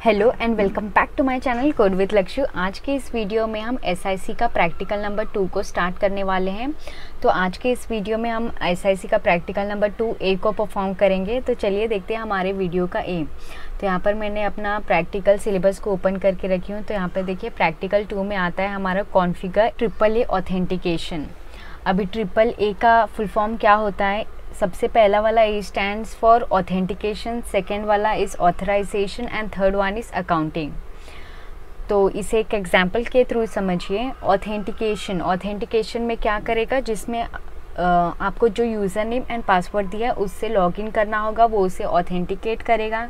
Hello and welcome back to my channel code with Lakshya. आज के इस वीडियो में हम एसआईसी का प्रैक्टिकल नंबर 2 को स्टार्ट करने वाले हैं। तो आज के इस वीडियो में हम एसआईसी का प्रैक्टिकल नंबर 2A को परफॉर्म करेंगे। तो चलिए देखते हैं हमारे वीडियो का ए। तो यहाँ पर मैंने अपना प्रैक्टिकल सिलेबस को ओपन करके रखी हूँ। तो यहाँ पर देखिए प्रैक्टिकल 2 में आता है हमारा कॉन्फ़िगर AAA ऑथेंटिकेशन। अभी AAA का फुल फॉर्म क्या होता है? सबसे पहला वाला A stands for authentication, second वाला is authorization and third one is accounting. तो इसे एक एग्जांपल के थ्रू समझिए। ऑथेंटिकेशन में क्या करेगा, जिसमें आपको जो यूज़र नेम एंड पासवर्ड दिया है उससे लॉगिन करना होगा, वो उसे ऑथेंटिकेट करेगा।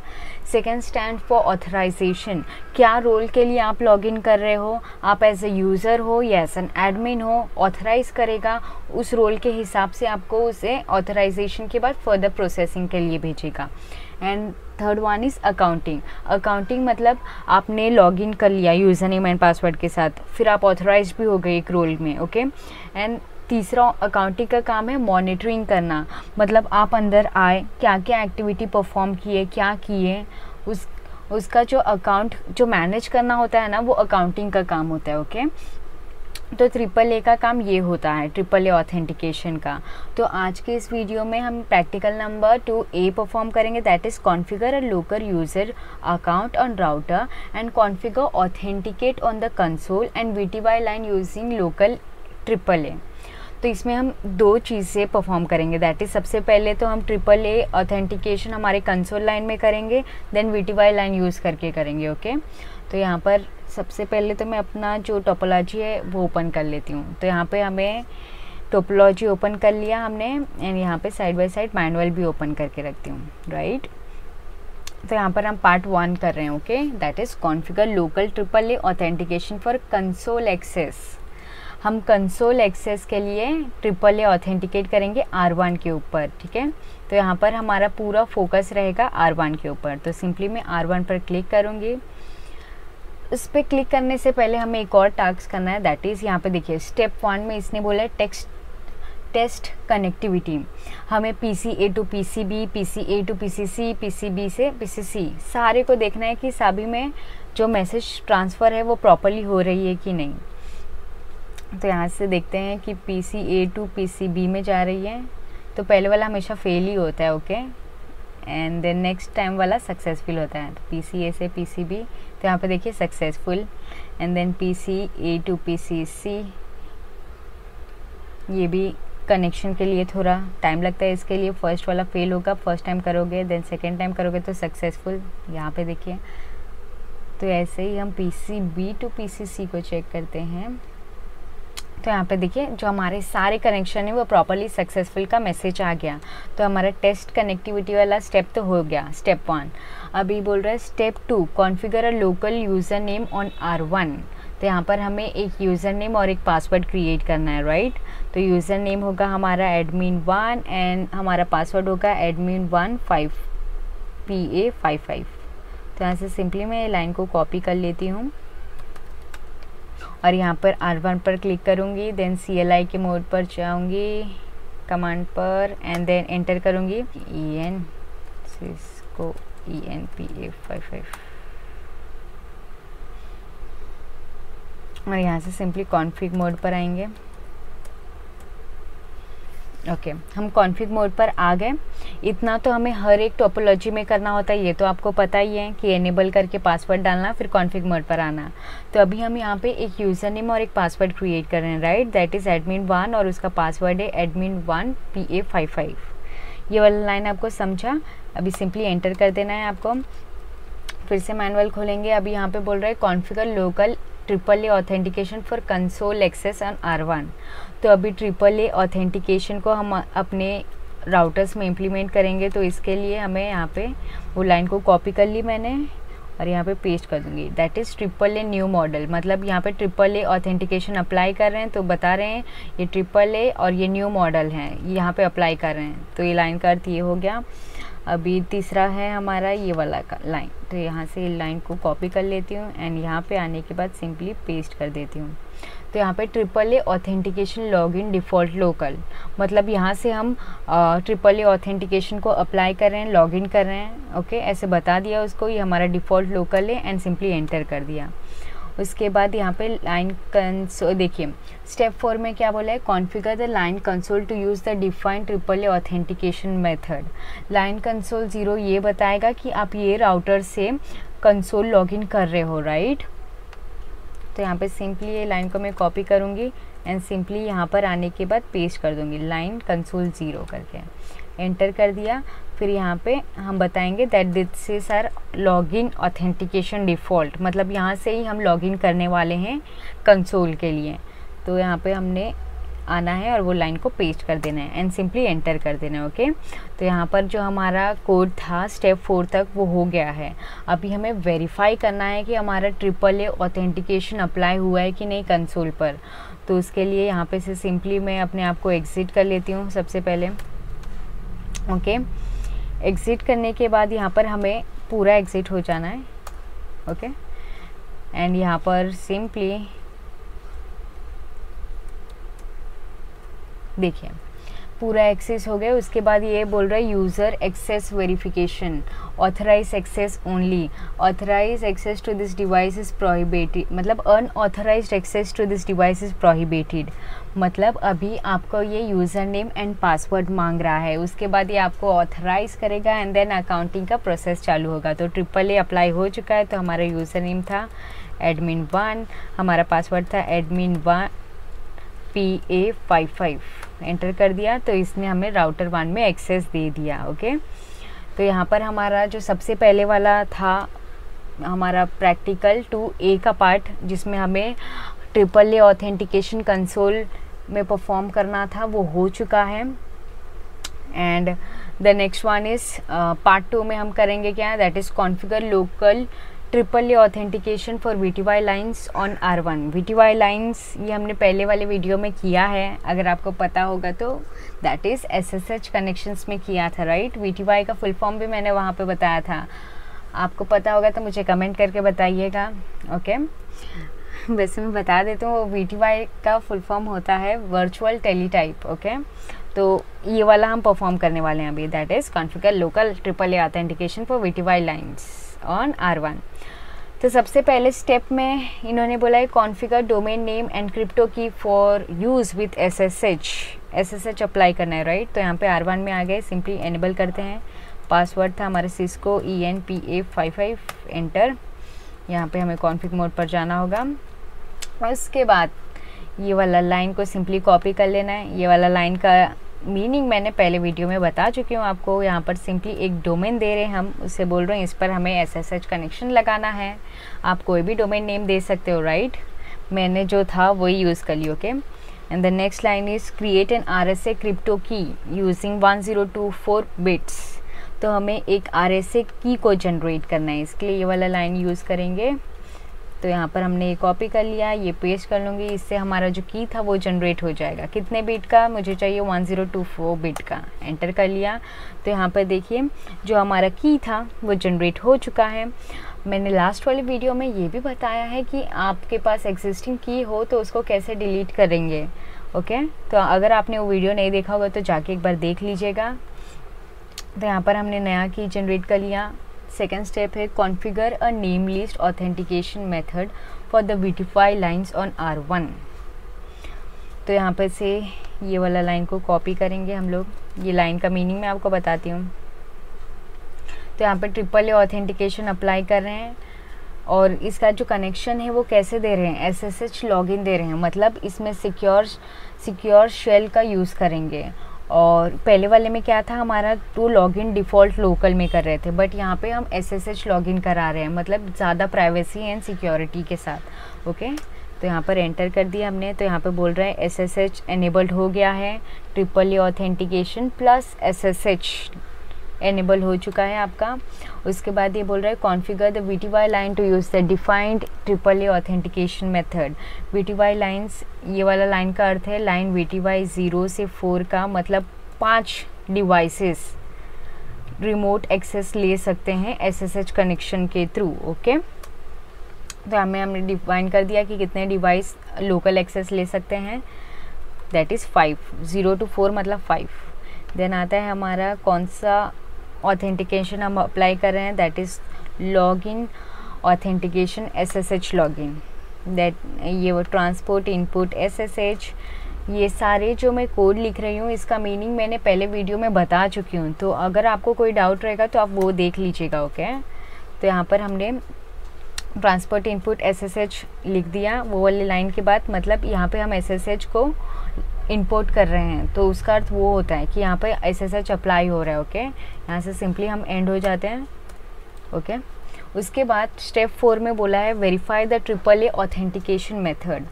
सेकेंड स्टैंड फॉर ऑथराइजेशन, क्या रोल के लिए आप लॉगिन कर रहे हो, आप एज ए यूज़र हो या एज एन एडमिन हो, ऑथराइज करेगा, उस रोल के हिसाब से आपको उसे ऑथराइजेशन के बाद फर्दर प्रोसेसिंग के लिए भेजेगा। And third one is accounting मतलब आपने लॉगिन कर लिया यूज़र नेम एंड पासवर्ड के साथ, फिर आप ऑथराइज भी हो गए एक रोल में, ओके। एंड तीसरा अकाउंटिंग का काम है मॉनिटरिंग करना, मतलब आप अंदर आए, क्या क्या एक्टिविटी परफॉर्म किए, क्या किए, उसका जो अकाउंट जो मैनेज करना होता है ना, वो अकाउंटिंग का काम होता है, ओके। तो AAA का काम ये होता है, AAA ऑथेंटिकेशन का। तो आज के इस वीडियो में हम प्रैक्टिकल नंबर 2A परफॉर्म करेंगे, that is configure a local user account on router and configure authenticate on the console and VTY line using local AAA। तो इसमें हम दो चीज़ें परफॉर्म करेंगे, दैट इज़ सबसे पहले तो हम AAA ऑथेंटिकेशन हमारे कंसोल लाइन में करेंगे, देन VTY लाइन यूज़ करके करेंगे, ओके। तो यहाँ पर सबसे पहले तो मैं अपना जो टोपोलॉजी है वो ओपन कर लेती हूँ। तो यहाँ पे हमें टोपोलॉजी ओपन कर लिया हमने, एंड यहाँ पे साइड बाय साइड मैनुअल भी ओपन करके रखती हूँ, राइट। तो यहाँ पर हम पार्ट 1 कर रहे हैं, okay, that is configure local AAA authentication for console access. हम कंसोल एक्सेस के लिए AAA ऑथेंटिकेट करेंगे R1 के ऊपर, ठीक है। तो यहाँ पर हमारा पूरा फोकस रहेगा R1 के ऊपर। तो सिंपली मैं R1 पर क्लिक करूँगी। उस पर क्लिक करने से पहले हमें एक और टास्क करना है, दैट इज़ यहाँ पे देखिए स्टेप 1 में इसने बोला है टेस्ट कनेक्टिविटी। हमें PCA to PCB, PCA to PCC, PCB से PCC सारे को देखना है कि सभी में जो मैसेज ट्रांसफ़र है वो प्रॉपरली हो रही है कि नहीं। तो यहाँ से देखते हैं कि PCA टू PCB में जा रही है। तो पहले वाला हमेशा फेल ही होता है, okay, and then next time वाला सक्सेसफुल होता है। तो PCA से PCB, तो यहाँ पे देखिए successful, and then PCA to PCC, ये भी कनेक्शन के लिए थोड़ा टाइम लगता है, इसके लिए फर्स्ट वाला फेल होगा, फर्स्ट टाइम करोगे, देन सेकेंड टाइम करोगे तो सक्सेसफुल, यहाँ पे देखिए। तो ऐसे ही हम PCB टू PCC को चेक करते हैं। तो यहाँ पे देखिए जो हमारे सारे कनेक्शन है वो प्रॉपरली सक्सेसफुल का मैसेज आ गया। तो हमारा टेस्ट कनेक्टिविटी वाला स्टेप तो हो गया, स्टेप 1। अभी बोल रहा है step 2 configure a local user name on R1। तो यहाँ पर हमें एक यूज़र नेम और एक पासवर्ड क्रिएट करना है, राइट। तो यूज़र नेम होगा हमारा admin1 एंड हमारा पासवर्ड होगा admin1 5PA55। तो यहाँ से सिंपली मैं लाइन को कॉपी कर लेती हूँ और यहाँ पर R1 पर क्लिक करूँगी, देन CLI के मोड पर जाऊँगी कमांड पर, एंड देन एंटर करूँगी Cisco ENPA55 और यहाँ से सिंपली कॉन्फ़िग मोड पर आएंगे, ओके। हम कॉन्फ़िग मोड पर आ गए। इतना तो हमें हर एक टोपोलॉजी में करना होता है, ये तो आपको पता ही है कि एनेबल करके पासवर्ड डालना, फिर कॉन्फ़िग मोड पर आना। तो अभी हम यहाँ पे एक यूज़र नेम और एक पासवर्ड क्रिएट कर रहे हैं, राइट, दैट इज़ admin1 और उसका पासवर्ड है admin1 PA55। ये वाला लाइन आपको समझा? अभी सिंपली एंटर कर देना है आपको। फिर से मैनुअल खोलेंगे। अभी यहाँ पे बोल रहा है configure local AAA authentication for console access on R1। तो अभी AAA ऑथेंटिकेशन को हम अपने राउटर्स में इम्प्लीमेंट करेंगे। तो इसके लिए हमें यहाँ पे वो लाइन को कॉपी कर ली मैंने और यहाँ पे पेस्ट कर दूँगी, that is AAA new model. मतलब यहाँ पे AAA ऑथेंटिकेशन अप्लाई कर रहे हैं, तो बता रहे हैं ये AAA और ये न्यू मॉडल है, यहाँ पे अप्लाई कर रहे हैं। तो ये लाइन का अर्थ ये हो गया। अभी तीसरा है हमारा ये वाला का लाइन। तो यहाँ से लाइन को कॉपी कर लेती हूँ एंड यहाँ पे आने के बाद सिंपली पेस्ट कर देती हूँ। तो यहाँ पे AAA authentication login default local, मतलब यहाँ से हम AAA ऑथेंटिकेशन को अप्लाई कर रहे हैं, लॉगिन कर रहे हैं। ओके, ऐसे बता दिया उसको, ये हमारा डिफ़ॉल्ट लोकल है एंड सिंपली एंटर कर दिया। उसके बाद यहाँ पे लाइन कंसोल, देखिए स्टेप 4 में क्या बोला है, configure the line console to use the defined AAA authentication method. Line console 0 ये बताएगा कि आप ये राउटर से कंसोल लॉगिन कर रहे हो, राइट। तो यहाँ पे सिंपली ये लाइन को मैं कॉपी करूँगी एंड सिंपली यहाँ पर आने के बाद पेस्ट कर दूँगी लाइन कंसोल 0 करके, एंटर कर दिया। फिर यहाँ पे हम बताएंगे that this is our login authentication default, मतलब यहाँ से ही हम लॉगिन करने वाले हैं कंसोल के लिए। तो यहाँ पे हमने आना है और वो लाइन को पेस्ट कर देना है एंड सिंपली एंटर कर देना है। ओके, तो यहाँ पर जो हमारा कोड था स्टेप 4 तक वो हो गया है। अभी हमें वेरीफाई करना है कि हमारा AAA ऑथेंटिकेशन अप्लाई हुआ है कि नहीं कंसोल पर। तो उसके लिए यहाँ पे से सिंपली मैं अपने आप को एग्ज़िट कर लेती हूँ सबसे पहले। ओके, एग्ज़िट करने के बाद यहाँ पर हमें पूरा एग्ज़िट हो जाना है। ओके, एंड यहाँ पर सिंपली देखिए पूरा एक्सेस हो गया। उसके बाद ये बोल रहा है user access verification, authorize access only, authorize access to this device is prohibited, मतलब unauthorized access to this device is prohibited, मतलब अभी आपको ये यूज़र नेम एंड पासवर्ड मांग रहा है। उसके बाद ये आपको ऑथराइज करेगा एंड देन अकाउंटिंग का प्रोसेस चालू होगा। तो AAA अप्लाई हो चुका है। तो हमारा यूज़र नेम था admin1, हमारा पासवर्ड था admin1 PA55, एंटर कर दिया। तो इसने हमें राउटर 1 में एक्सेस दे दिया। ओके, तो यहाँ पर हमारा जो सबसे पहले वाला था हमारा प्रैक्टिकल 2A का पार्ट, जिसमें हमें AAA ऑथेंटिकेशन कंसोल में परफॉर्म करना था, वो हो चुका है। And the next one is part 2 में हम करेंगे क्या, that is configure local AAA authentication for VTY lines on R1। VTY lines ये हमने पहले वाले वीडियो में किया है, अगर आपको पता होगा तो, दैट इज़ SSH कनेक्शंस में किया था, राइट। VTY का फुल फॉर्म भी मैंने वहाँ पे बताया था, आपको पता होगा तो मुझे कमेंट करके बताइएगा। ओके, वैसे मैं बता देता हूँ, VTY का फुल फॉर्म होता है वर्चुअल टेलीटाइप। ओके, तो ये वाला हम परफॉर्म करने वाले हैं अभी, that is configure local AAA authentication for VTY lines on R1। तो सबसे पहले स्टेप में इन्होंने बोला है configure domain name and crypto key for use with SSH apply करना है, राइट। तो यहाँ पे R1 में आ गए, सिंपली एनेबल करते हैं। पासवर्ड था हमारे सिस्को ENPA55, एंटर। यहाँ पे हमें कॉन्फ़िग मोड पर जाना होगा। उसके बाद ये वाला लाइन को सिंपली कॉपी कर लेना है। ये वाला लाइन का मीनिंग मैंने पहले वीडियो में बता चुकी हूँ आपको। यहाँ पर सिंपली एक डोमेन दे रहे हैं हम, उससे बोल रहे हैं इस पर हमें SSH कनेक्शन लगाना है। आप कोई भी डोमेन नेम दे सकते हो, राइट। मैंने जो था वही यूज़ कर ली। Okay, and the next line is create an RSA crypto key using 1024 bits. तो हमें एक RSA की को जनरेट करना है, इसके लिए ये वाला लाइन यूज़ करेंगे। तो यहाँ पर हमने ये कॉपी कर लिया, ये पेस्ट कर लूँगी, इससे हमारा जो की था वो जनरेट हो जाएगा। कितने बिट का मुझे चाहिए, 1024 बिट का, एंटर कर लिया। तो यहाँ पर देखिए जो हमारा की था वो जनरेट हो चुका है। मैंने लास्ट वाले वीडियो में ये भी बताया है कि आपके पास एग्जिस्टिंग की हो तो उसको कैसे डिलीट करेंगे। ओके, तो अगर आपने वो वीडियो नहीं देखा होगा तो जाके एक बार देख लीजिएगा। तो यहाँ पर हमने नया की जनरेट कर लिया। सेकेंड स्टेप है configure a name list authentication method for the VTY lines on R1। तो यहाँ पर से ये वाला लाइन को कॉपी करेंगे हम लोग। ये लाइन का मीनिंग मैं आपको बताती हूँ। तो यहाँ पर AAA ऑथेंटिकेशन अप्लाई कर रहे हैं और इसका जो कनेक्शन है वो कैसे दे रहे हैं, SSH लॉगिन दे रहे हैं, मतलब इसमें सिक्योर शेल का यूज़ करेंगे। और पहले वाले में क्या था, हमारा तो लॉगिन डिफ़ॉल्ट लोकल में कर रहे थे, बट यहाँ पे हम SSH लॉगिन करा रहे हैं, मतलब ज़्यादा प्राइवेसी एंड सिक्योरिटी के साथ। ओके, तो यहाँ पर एंटर कर दिया हमने। तो यहाँ पे बोल रहा है SSH एनेबल्ड हो गया है, AAA authentication plus SSH enable हो चुका है आपका। उसके बाद ये बोल रहा है configure the VTY line to use the defined AAA authentication method. VTY lines, ये वाला लाइन का अर्थ है लाइन VTY 0 से 4 का, मतलब 5 डिवाइसेस रिमोट एक्सेस ले सकते हैं SSH कनेक्शन के थ्रू। ओके, तो हमने डिफाइन कर दिया कि कितने डिवाइस लोकल एक्सेस ले सकते हैं, दैट इज़ 5, 0 to 4 मतलब 5। देन आता है हमारा कौन सा ऑथेंटिकेशन हम अप्लाई कर रहे हैं, that is login authentication SSH login, that ये वो ट्रांसपोर्ट इनपुट SSH। ये सारे जो मैं कोड लिख रही हूँ इसका मीनिंग मैंने पहले वीडियो में बता चुकी हूँ, तो अगर आपको कोई डाउट रहेगा तो आप वो देख लीजिएगा, ओके। तो यहाँ पर हमने ट्रांसपोर्ट इनपुट SSH लिख दिया, वो वाली लाइन के बाद मतलब यहाँ पे हम SSH को इंपोर्ट कर रहे हैं, तो उसका अर्थ वो होता है कि यहाँ पे SSH अप्लाई हो रहा है, ओके। यहाँ से सिंपली हम एंड हो जाते हैं, ओके। उसके बाद स्टेप 4 में बोला है verify the AAA authentication method,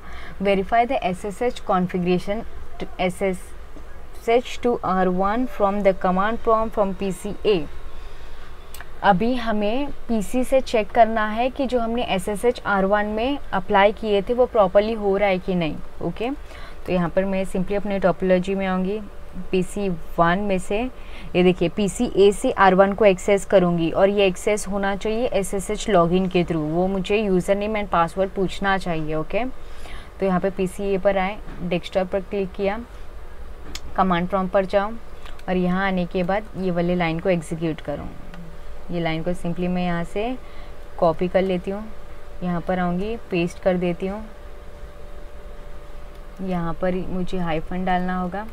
verify the SSH configuration SSH to R1 from the command prompt from PCA। अभी हमें PC से चेक करना है कि जो हमने SSH R1 में अप्लाई किए थे वो प्रॉपरली हो रहा है कि नहीं, ओके। तो यहाँ पर मैं सिंपली अपने टोपोलॉजी में आऊँगी, PC1 में से ये देखिए PCA से R1 को एक्सेस करूँगी और ये एक्सेस होना चाहिए SSH लॉगिन के थ्रू, वो मुझे यूज़र नेम एंड पासवर्ड पूछना चाहिए, ओके। तो यहाँ पे PCA पर आए, डेस्कटॉप पर क्लिक किया, कमांड प्रॉम्प्ट पर जाऊँ और यहाँ आने के बाद ये वाली लाइन को एग्जीक्यूट करूँ। ये लाइन को सिंपली मैं यहाँ से कॉपी कर लेती हूँ, यहाँ पर आऊँगी, पेस्ट कर देती हूँ, यहाँ पर मुझे हाइफन डालना होगा,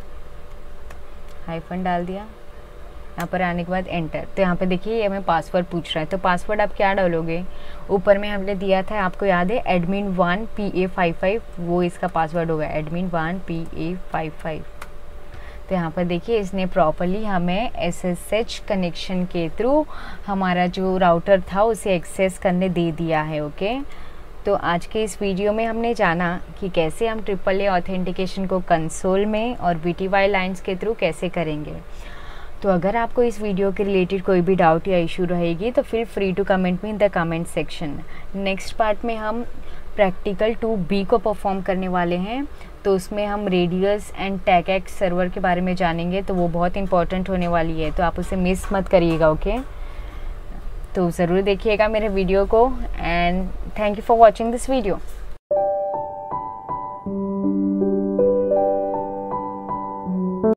हाइफन डाल दिया, यहाँ पर आने के बाद एंटर। तो यहाँ पे देखिए ये हमें पासवर्ड पूछ रहा है, तो पासवर्ड आप क्या डालोगे, ऊपर में हमने दिया था आपको याद है admin1 PA55, वो इसका पासवर्ड होगा admin1 PA55। तो यहाँ पर देखिए इसने प्रॉपरली हमें SSH कनेक्शन के थ्रू हमारा जो राउटर था उसे एक्सेस करने दे दिया है, ओके। तो आज के इस वीडियो में हमने जाना कि कैसे हम AAA ऑथेंटिकेशन को कंसोल में और VTY लाइन्स के थ्रू कैसे करेंगे। तो अगर आपको इस वीडियो के रिलेटेड कोई भी डाउट या इशू रहेगी तो feel free to comment me in the comment section. Next part में हम प्रैक्टिकल 2B को परफॉर्म करने वाले हैं, तो उसमें हम रेडियस एंड टैगएक्स सर्वर के बारे में जानेंगे, तो वो बहुत इंपॉर्टेंट होने वाली है, तो आप उसे मिस मत करिएगा, ओके। तो ज़रूर देखिएगा मेरे वीडियो को and thank you for watching this video.